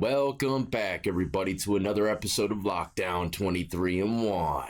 Welcome back, everybody, to another episode of Lockdown 23 and 1.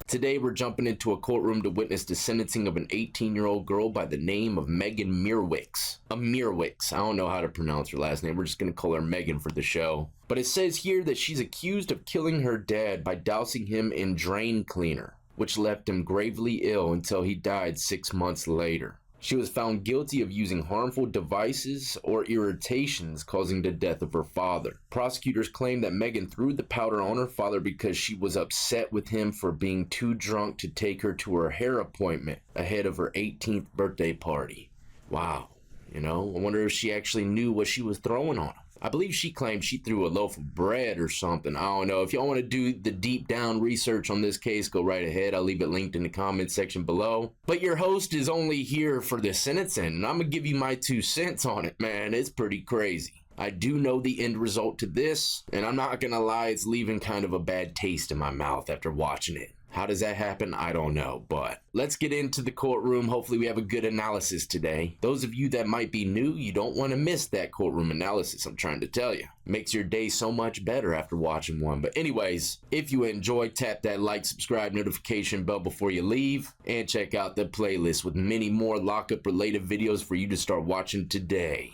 Today, we're jumping into a courtroom to witness the sentencing of an 18-year-old girl by the name of Megan Imirowicz. Imirowicz. I don't know how to pronounce her last name. We're just going to call her Megan for the show. But it says here that she's accused of killing her dad by dousing him in drain cleaner, which left him gravely ill until he died 6 months later. She was found guilty of using harmful devices or irritations causing the death of her father. Prosecutors claim that Megan threw the powder on her father because she was upset with him for being too drunk to take her to her hair appointment ahead of her 18th birthday party. Wow. I wonder if she actually knew what she was throwing on him. I believe she claimed she threw a loaf of bread or something. I don't know. If y'all want to do the deep down research on this case, go right ahead. I'll leave it linked in the comment section below. But your host is only here for the sentencing, and I'm going to give you my 2 cents on it, man. It's pretty crazy. I do know the end result to this, and I'm not going to lie, it's leaving kind of a bad taste in my mouth after watching it. How does that happen? I don't know, but let's get into the courtroom. Hopefully we have a good analysis today. Those of you that might be new, you don't want to miss that courtroom analysis, I'm trying to tell you. Makes your day so much better after watching one. But anyways, if you enjoyed, tap that like, subscribe, notification bell before you leave, and check out the playlist with many more lockup related videos for you to start watching today.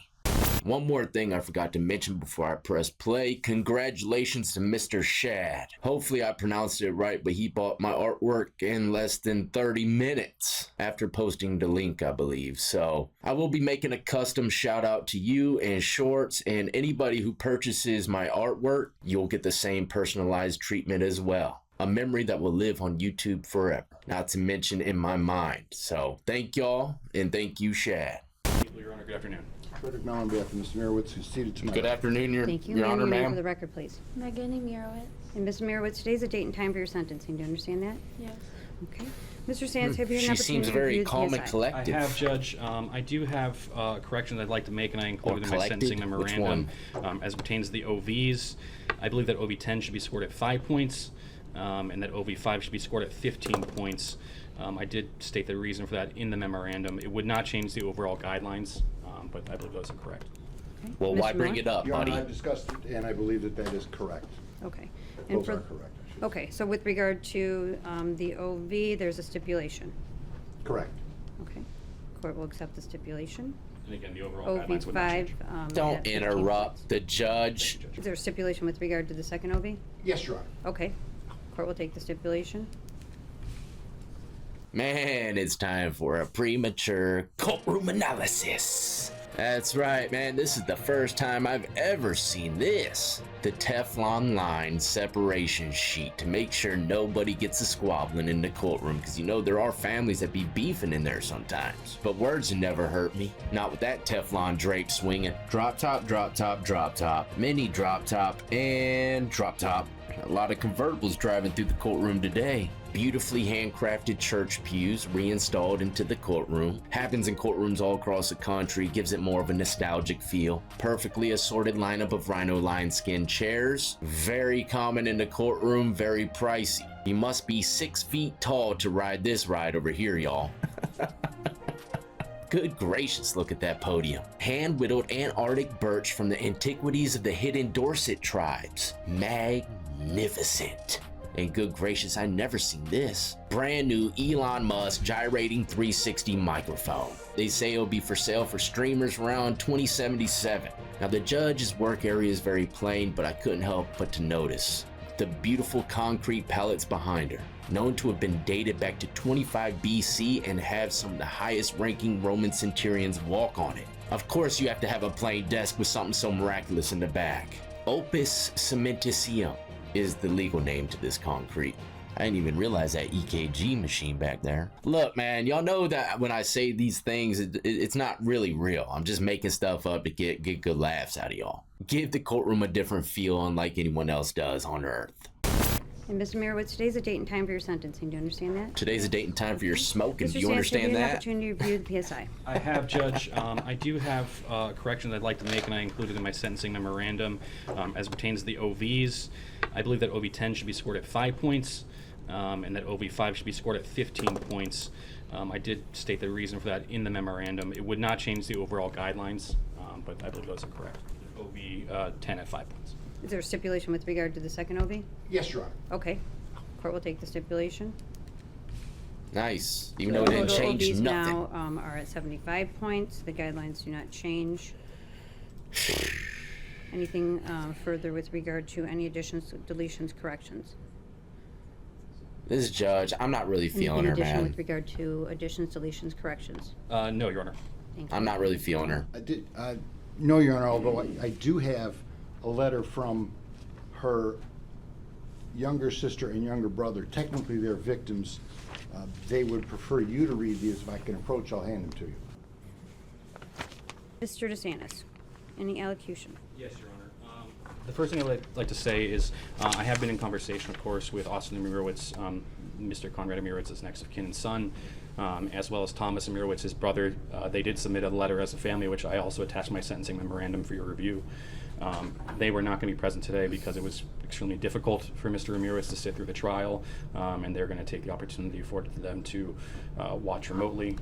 One more thing I forgot to mention before I press play. Congratulations to Mr. Shad. Hopefully I pronounced it right, but he bought my artwork in less than 30 minutes after posting the link, I believe. So I will be making a custom shout out to you and Shorts, and anybody who purchases my artwork, you'll get the same personalized treatment as well. A memory that will live on YouTube forever, not to mention in my mind. So thank y'all, and thank you, Shad. Your Honor, good afternoon. Frederick Mellon, on behalf of Mr. Imirowicz, who's seated to my Good right. afternoon, Thank you. Your Honor, Your name ma'am. for the record, please. Megan Imirowicz. And Mr. Imirowicz, today's the date and time for your sentencing. Do you understand that? Yes. Okay. Mr. Sands, have you an She opportunity seems to very review the calm and PSI? collective. I have, Judge. I do have corrections I'd like to make, and I included in my collected? sentencing Which memorandum. As pertains to the OVs, I believe that OV 10 should be scored at 5 points, and that OV 5 should be scored at 15 points. I did state the reason for that in the memorandum. It would not change the overall guidelines, but I believe those are correct. Okay. Well, why Mr. bring Miller? it up, Your Honor, buddy? I've discussed it, and I believe that that is correct. Okay. Those are correct, I should say. Okay, so with regard to the OV, there's a stipulation. Correct. Okay. Court will accept the stipulation. And again, the overall OV guidelines would not change. 5. Don't at 15 interrupt points. the judge. Is there a stipulation with regard to the second OV? Yes, Your Honor. Okay. Court will take the stipulation. Man, it's time for a premature courtroom analysis. That's right, man. This is the first time I've ever seen this. The Teflon line separation sheet to make sure nobody gets a squabbling in the courtroom, because there are families that be beefing in there sometimes. But words have never hurt me. Not with that Teflon drape swinging. Drop top, drop top, drop top, mini drop top, and drop top. A lot of convertibles driving through the courtroom today. Beautifully handcrafted church pews reinstalled into the courtroom. Happens in courtrooms all across the country, gives it more of a nostalgic feel. Perfectly assorted lineup of rhino-line skin chairs. Very common in the courtroom, very pricey. You must be 6 feet tall to ride this ride over here, y'all. Good gracious, look at that podium. Hand-whittled Antarctic birch from the antiquities of the hidden Dorset tribes. Magnificent. And good gracious, I never seen this. Brand new Elon Musk gyrating 360 microphone. They say it'll be for sale for streamers around 2077. Now the judge's work area is very plain, but I couldn't help but to notice the beautiful concrete pallets behind her, known to have been dated back to 25 BC and have some of the highest ranking Roman centurions walk on it. Of course you have to have a plain desk with something so miraculous in the back. Opus cementitium is the legal name to this concrete. I didn't even realize that EKG machine back there. Look, man, y'all know that when I say these things, it's not really real. I'm just making stuff up to get good laughs out of y'all. Give the courtroom a different feel unlike anyone else does on earth. And Mr. Imirowicz, today's the date and time for your sentencing. Do you understand that? Today's the date and time for your smoking. Mr. Do you Sands, have understand you an that? opportunity to review the PSI? I have, Judge. I do have corrections I'd like to make, and I included in my sentencing memorandum. As pertains to the OVs, I believe that OV 10 should be scored at 5 points, and that OV 5 should be scored at 15 points. I did state the reason for that in the memorandum. It would not change the overall guidelines, but I believe those are correct. OV 10 at 5 points. Is there a stipulation with regard to the second OV? Yes, Your Honor. Okay. Court will take the stipulation. Nice. Even though it didn't Total change OVs nothing. now are at 75 points. The guidelines do not change. Anything further with regard to any additions, deletions, corrections? This judge, I'm not really feeling her, Anything addition man. with regard to additions, deletions, corrections? No, Your Honor. Thank you. I'm not really feeling her. No, Your Honor, although I do have a letter from her younger sister and younger brother. Technically, they're victims. They would prefer you to read these. If I can approach, I'll hand them to you. Mr. DeSantis, any allocution? Yes, Your Honor. The first thing I would like to say is I have been in conversation, of course, with Austin Imirowicz, Mr. Konrad Imirowicz's next of kin and son, as well as Thomas Imirowicz, his brother. They did submit a letter as a family, which I also attached my sentencing memorandum for your review. They were not going to be present today because it was extremely difficult for Mr. Imirowicz to sit through the trial, and they're going to take the opportunity afforded to them to watch remotely.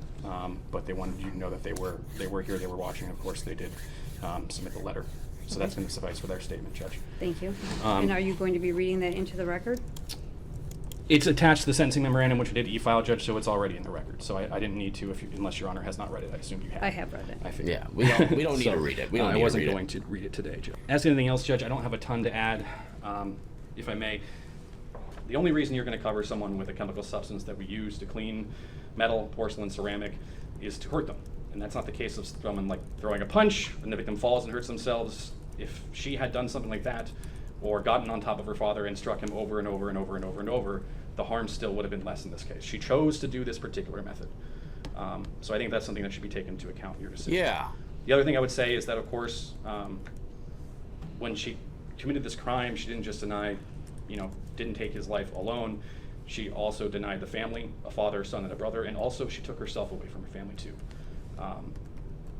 But they wanted you to know that they were here, they were watching, and of course they did submit the letter. So that's going to suffice for their statement, Judge. Thank you. And are you going to be reading that into the record? It's attached to the sentencing memorandum, which I did e-file, Judge, so it's already in the record. So I didn't need to, unless Your Honor has not read it. I assume you have. I have read it. I figured. Yeah, we don't need to read it. We don't I need wasn't to read going it. to read it today, Judge. As to anything else, Judge, I don't have a ton to add, if I may. The only reason you're going to cover someone with a chemical substance that we use to clean metal, porcelain, ceramic is to hurt them. And that's not the case of someone like throwing a punch and the victim falls and hurts themselves. If she had done something like that or gotten on top of her father and struck him over and over and over and over and over, the harm still would have been less in this case. She chose to do this particular method. So I think that's something that should be taken into account in your decision. Yeah. The other thing I would say is that, of course, when she committed this crime, she didn't just deny, didn't take his life alone. She also denied the family, a father, son, and a brother, and also she took herself away from her family too.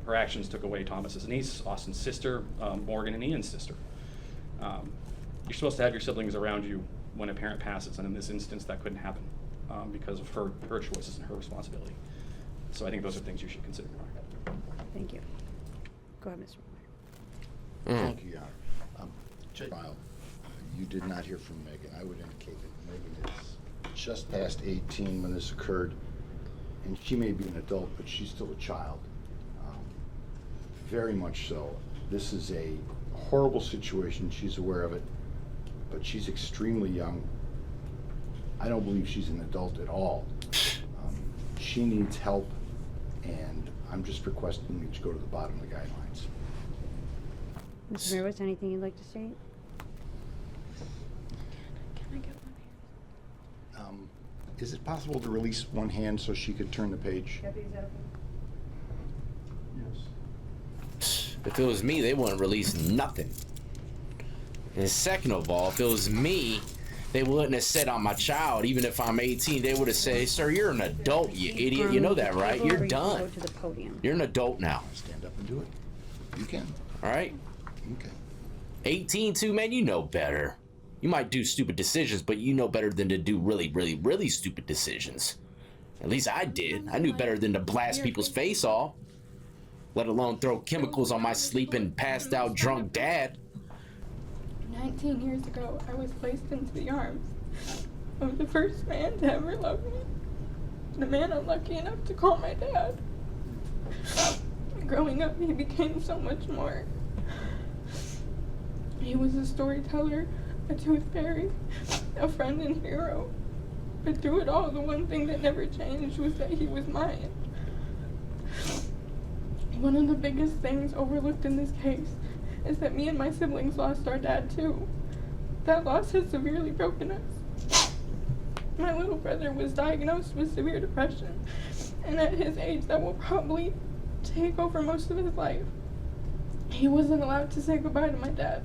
Her actions took away Thomas's niece, Austin's sister, Morgan and Ian's sister. You're supposed to have your siblings around you when a parent passes, and in this instance that couldn't happen because of her choices and her responsibility. So I think those are things you should consider. Thank you. Go ahead, Mr. Moore. Thank you, Your Honor. Trial, you did not hear from Megan. I would indicate that Megan is just past 18 when this occurred, and she may be an adult, but she's still a child. Very much so. This is a horrible situation. She's aware of it, but she's extremely young. I don't believe she's an adult at all. She needs help, and I'm just requesting you to go to the bottom of the guidelines. Mr. Mirowitz, anything you'd like to say? Can I get one? Is it possible to release one hand so she could turn the page? Deputy, is that okay? Yes. If it was me, they wouldn't release nothing. And second of all, if it was me, they wouldn't have said I'm a child. Even if I'm 18, they would have said, "Sir, you're an adult, you idiot. You know that, right? Or You're you can done. Go to the podium. You're an adult now. Stand up and do it. You can. All right? Okay. 18 too, man. You know better. You might do stupid decisions, but you know better than to do really, really, really stupid decisions. At least I did. I knew better than to blast people's face off, let alone throw chemicals on my sleeping, passed out, drunk dad. 19 years ago, I was placed into the arms of the first man to ever love me. The man I'm lucky enough to call my dad. Growing up, he became so much more. He was a storyteller, a tooth fairy, a friend and hero. But through it all, the one thing that never changed was that he was mine. One of the biggest things overlooked in this case is that me and my siblings lost our dad too. That loss has severely broken us. My little brother was diagnosed with severe depression, and at his age that will probably take over most of his life. He wasn't allowed to say goodbye to my dad.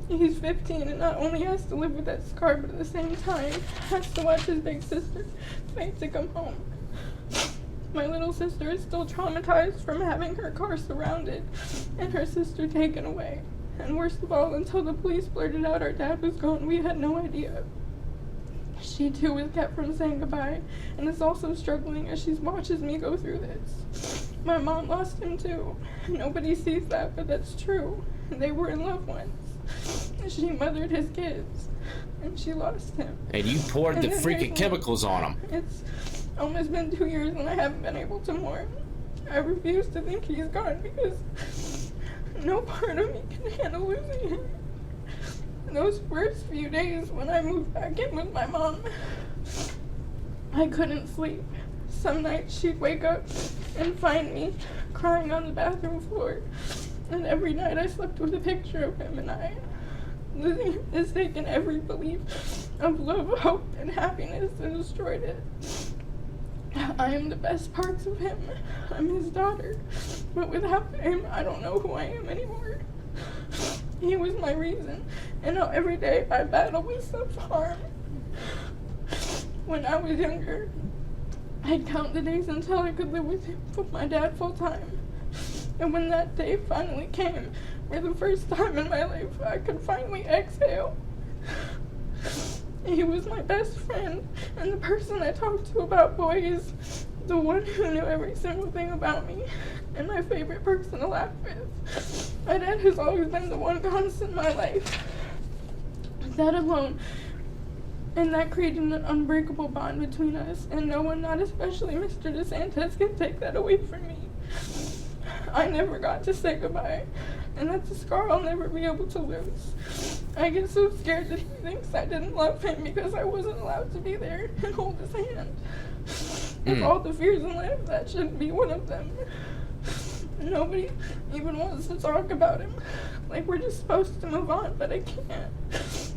He's 15 and not only has to live with that scar, but at the same time has to watch his big sister fight to come home. My little sister is still traumatized from having her car surrounded and her sister taken away. And worst of all, until the police blurted out our dad was gone, we had no idea. She too was kept from saying goodbye and is also struggling as she watches me go through this. My mom lost him too. Nobody sees that, but that's true. They were in love once. She mothered his kids, and she lost him. And you poured And the then freaking there's chemicals on him. It's almost been 2 years and I haven't been able to mourn. I refuse to think he's gone because no part of me can handle losing him. Those first few days when I moved back in with my mom, I couldn't sleep. Some nights she'd wake up and find me crying on the bathroom floor. And every night I slept with a picture of him, and losing him has taken every belief of love, hope, and happiness and destroyed it. I am the best parts of him. I'm his daughter. But without him, I don't know who I am anymore. He was my reason, and now every day I battle with self-harm. When I was younger, I'd count the days until I could live with my dad full time. And when that day finally came, for the first time in my life, I could finally exhale. He was my best friend, and the person I talked to about boys, the one who knew every single thing about me, and my favorite person to laugh with. My dad has always been the one constant in my life. That alone, and that created an unbreakable bond between us, and no one, not especially Mr. DeSantis, can take that away from me. I never got to say goodbye, and that's a scar I'll never be able to lose. I get so scared that he thinks I didn't love him because I wasn't allowed to be there and hold his hand. Of all the fears in life, that shouldn't be one of them. Nobody even wants to talk about him. Like we're just supposed to move on, but I can't.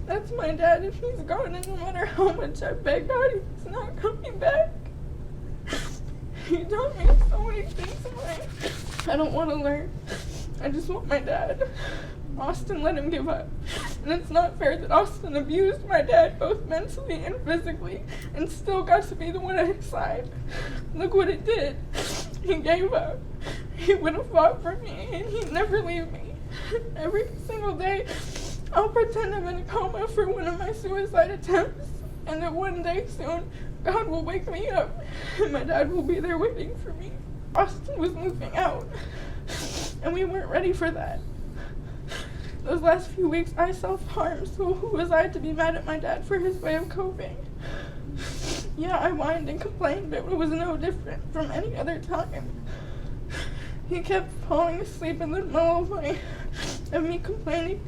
That's my dad, and he's gone, and no matter how much I beg God, he's not coming back. He taught me so many things in life I don't want to learn. I just want my dad. Austin let him give up. And it's not fair that Austin abused my dad both mentally and physically and still got to be the one at his side. Look what it did. He gave up. He would have fought for me, and he'd never leave me. Every single day, I'll pretend I'm in a coma for one of my suicide attempts, and that one day soon, God will wake me up, and my dad will be there waiting for me. Austin was moving out, and we weren't ready for that. Those last few weeks, I self-harmed, so who was I to be mad at my dad for his way of coping? Yeah, I whined and complained, but it was no different from any other time. He kept falling asleep in the middle of me complaining,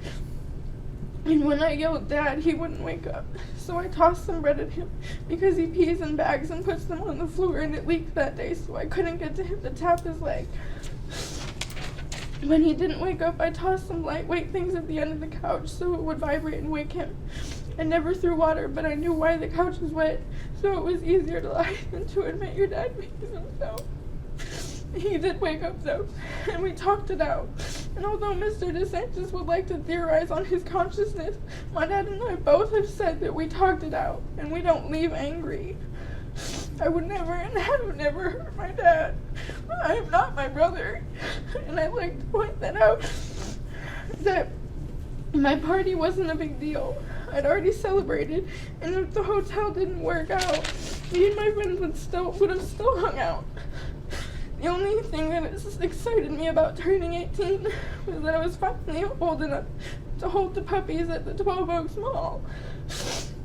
and when I yelled Dad, he wouldn't wake up. So I tossed some bread at him because he pees in bags and puts them on the floor, and it leaked that day, so I couldn't get to him to tap his leg. When he didn't wake up, I tossed some lightweight things at the end of the couch so it would vibrate and wake him. I never threw water, but I knew why the couch was wet, so it was easier to lie than to admit your dad pees himself. He did wake up though, and we talked it out. And although Mr. DeSantis would like to theorize on his consciousness, my dad and I both have said that we talked it out, and we don't leave angry. I would never and have never hurt my dad. I am not my brother. And I'd like to point that out, that my party wasn't a big deal. I'd already celebrated, and if the hotel didn't work out, me and my friends would have still hung out. The only thing that excited me about turning 18 was that I was finally old enough to hold the puppies at the 12 Oaks Mall.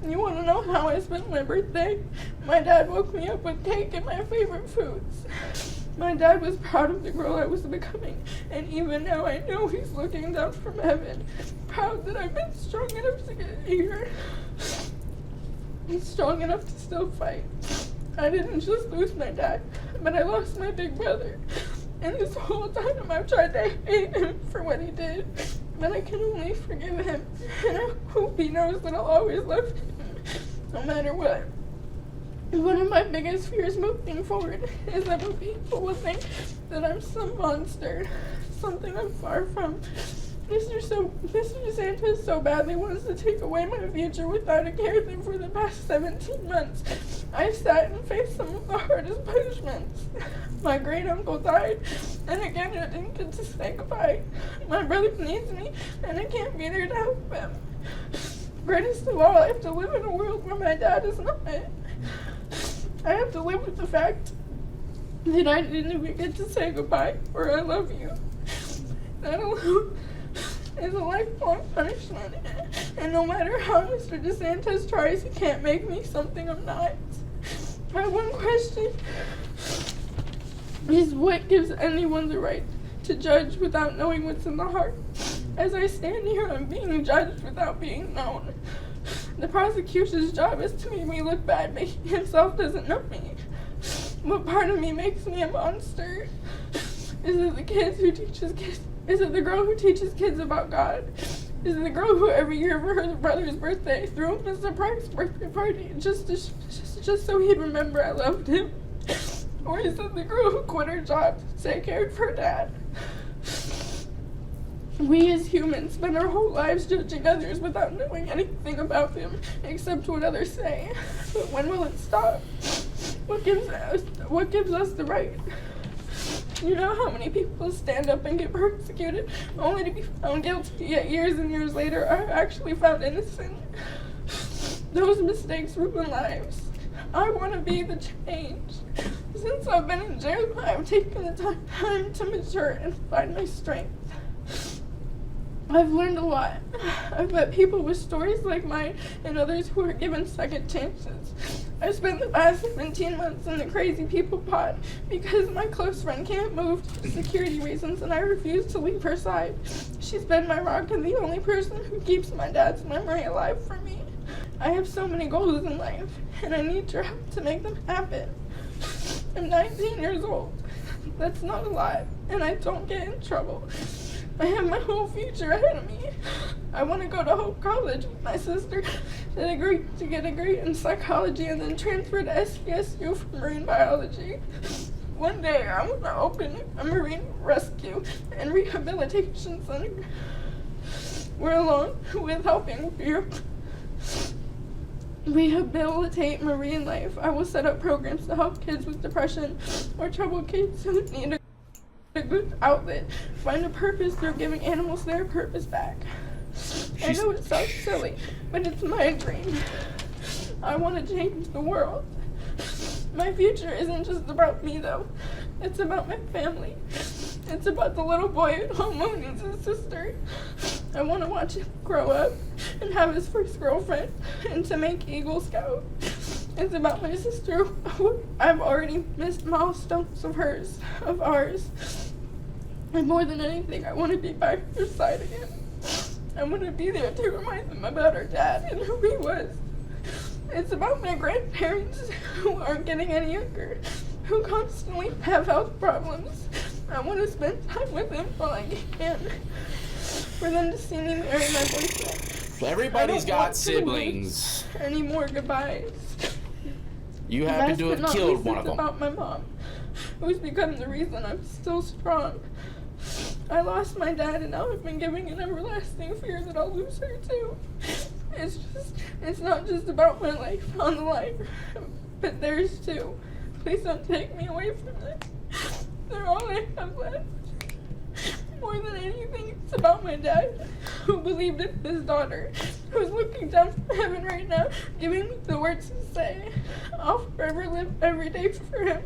You want to know how I spent my birthday? My dad woke me up with cake and my favorite foods. My dad was proud of the girl I was becoming, and even now I know he's looking down from heaven, proud that I've been strong enough to get here. He's strong enough to still fight. I didn't just lose my dad, but I lost my big brother. And this whole time I've tried to hate him for what he did, but I can only forgive him. And I hope he knows that I'll always love him, no matter what. One of my biggest fears moving forward is that people will think that I'm some monster, something I'm far from. Mr. DeSantis so badly wants to take away my future without a care that for the past 17 months, I've sat and faced some of the hardest punishments. My great uncle died, and again I didn't get to say goodbye. My brother needs me, and I can't be there to help him. Greatest of all, I have to live in a world where my dad is not. I have to live with the fact that I didn't even get to say goodbye or I love you. That alone is a lifelong punishment. And no matter how Mr. DeSantis tries, he can't make me something I'm not. My one question is, what gives anyone the right to judge without knowing what's in the heart? As I stand here, I'm being judged without being known. The prosecution's job is to make me look bad, but he himself doesn't know me. What part of me makes me a monster? Is it the kids who teaches kids? Is it the girl who teaches kids about God? Is it the girl who every year for her brother's birthday threw him a surprise birthday party just so he'd remember I loved him? Or is it the girl who quit her job to take care of her dad? We as humans spend our whole lives judging others without knowing anything about them except what others say. But when will it stop? What gives us the right? You know how many people stand up and get persecuted only to be found guilty, yet years and years later are actually found innocent? Those mistakes ruin lives. I want to be the change. Since I've been in jail, I've taken the time to mature and find my strength. I've learned a lot. I've met people with stories like mine and others who are given second chances. I spent the past 17 months in the crazy people pod because my close friend can't move for security reasons and I refuse to leave her side. She's been my rock and the only person who keeps my dad's memory alive for me. I have so many goals in life and I need your help to make them happen. I'm 19 years old. That's not a lot and I don't get in trouble. I have my whole future ahead of me. I want to go to Hope College with my sister to get a degree in psychology and then transfer to SVSU for marine biology. One day I want to open a marine rescue and rehabilitation center. We're along with helping rehabilitate marine life. I will set up programs to help kids with depression or troubled kids who need a good outlet, find a purpose through giving animals their purpose back. I know it sounds silly, but it's my dream. I want to change the world. My future isn't just about me though. It's about my family. It's about the little boy at home who needs his sister. I want to watch him grow up and have his first girlfriend and to make Eagle Scout. It's about my sister. I've already missed milestones of ours. And more than anything, I want to be by her side again. I want to be there to remind them about her dad and who he was. It's about my grandparents who aren't getting any younger, who constantly have health problems. I want to spend time with them while I can. For them to see me marry my boyfriend. Everybody's got siblings. Any more goodbyes? You happen to have killed one of them. It's about my mom, who's become the reason I'm still strong. I lost my dad and now I've been giving an everlasting fear that I'll lose her too. It's not just about my life on the line, but theirs too. Please don't take me away from this. They're all I have left. More than anything, it's about my dad, who believed in his daughter, who's looking down from heaven right now, giving me the words to say. I'll forever live every day for him.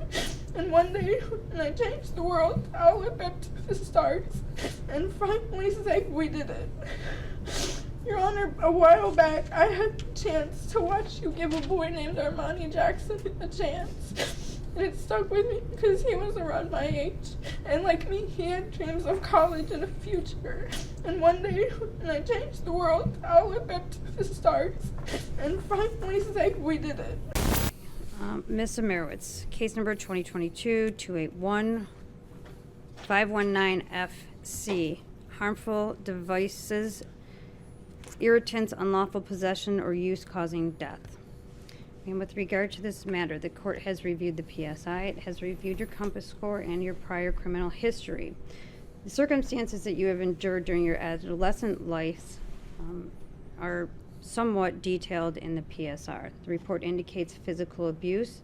And one day, when I change the world, I'll look up to the stars and finally say, we did it. Your Honor, a while back, I had the chance to watch you give a boy named Armani Jackson a chance. And it stuck with me because he was around my age. And like me, he had dreams of college and a future. And one day, when I change the world, I'll look up to the stars and finally say, we did it. Ms. Imirowicz, case number 2022-281-519-FC, harmful devices, irritants, unlawful possession or use causing death. And with regard to this matter, the court has reviewed the PSI, it has reviewed your compass score and your prior criminal history. The circumstances that you have endured during your adolescent life are somewhat detailed in the PSR. The report indicates physical abuse.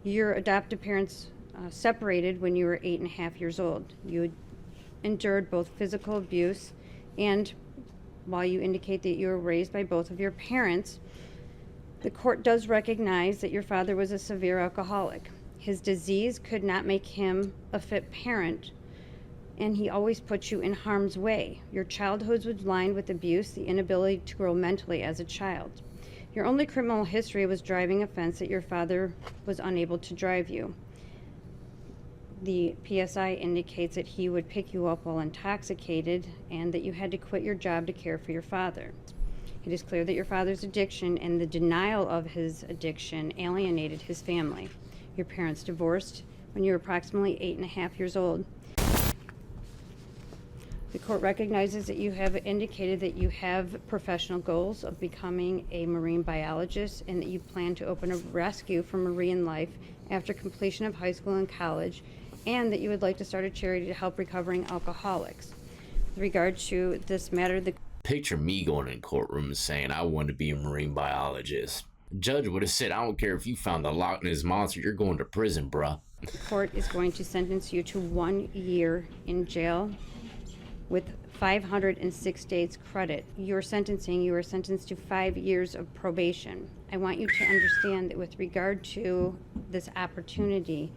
Your adoptive parents separated when you were 8.5 years old. You endured both physical abuse and while you indicate that you were raised by both of your parents, the court does recognize that your father was a severe alcoholic. His disease could not make him a fit parent, and he always put you in harm's way. Your childhood was lined with abuse, the inability to grow mentally as a child. Your only criminal history was driving offense that your father was unable to drive you. The PSI indicates that he would pick you up while intoxicated and that you had to quit your job to care for your father. It is clear that your father's addiction and the denial of his addiction alienated his family. Your parents divorced when you were approximately 8.5 years old. The court recognizes that you have indicated that you have professional goals of becoming a marine biologist and that you plan to open a rescue for marine life after completion of high school and college, and that you would like to start a charity to help recovering alcoholics. With regard to this matter, the Picture me going in courtroom and saying I want to be a marine biologist. The judge would have said, I don't care if you found the Loch Ness Monster, you're going to prison, bruh. court is going to sentence you to 1 year in jail with 506 days credit. You are sentenced to 5 years of probation. I want you to understand that with regard to this opportunity,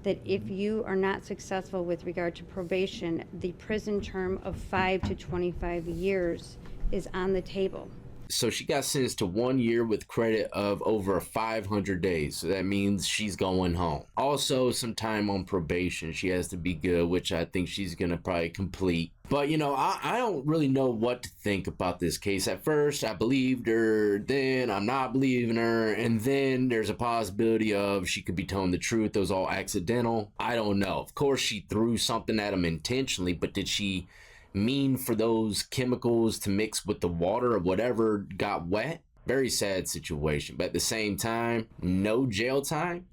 that if you are not successful with regard to probation, the prison term of 5 to 25 years is on the table. So she got sentenced to 1 year with credit of over 500 days. So that means she's going home. Also, some time on probation. She has to be good, which I think she's going to probably complete. But, you know, I don't really know what to think about this case. At first, I believed her. Then I'm not believing her. And then there's a possibility of she could be telling the truth. It was all accidental. I don't know. Of course, she threw something at him intentionally, but did she mean for those chemicals to mix with the water or whatever got wet? Very sad situation. But at the same time, no jail time?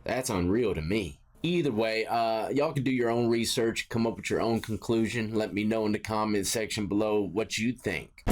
That's unreal to me. Either way, y'all can do your own research, come up with your own conclusion. Let me know in the comment section below what you think.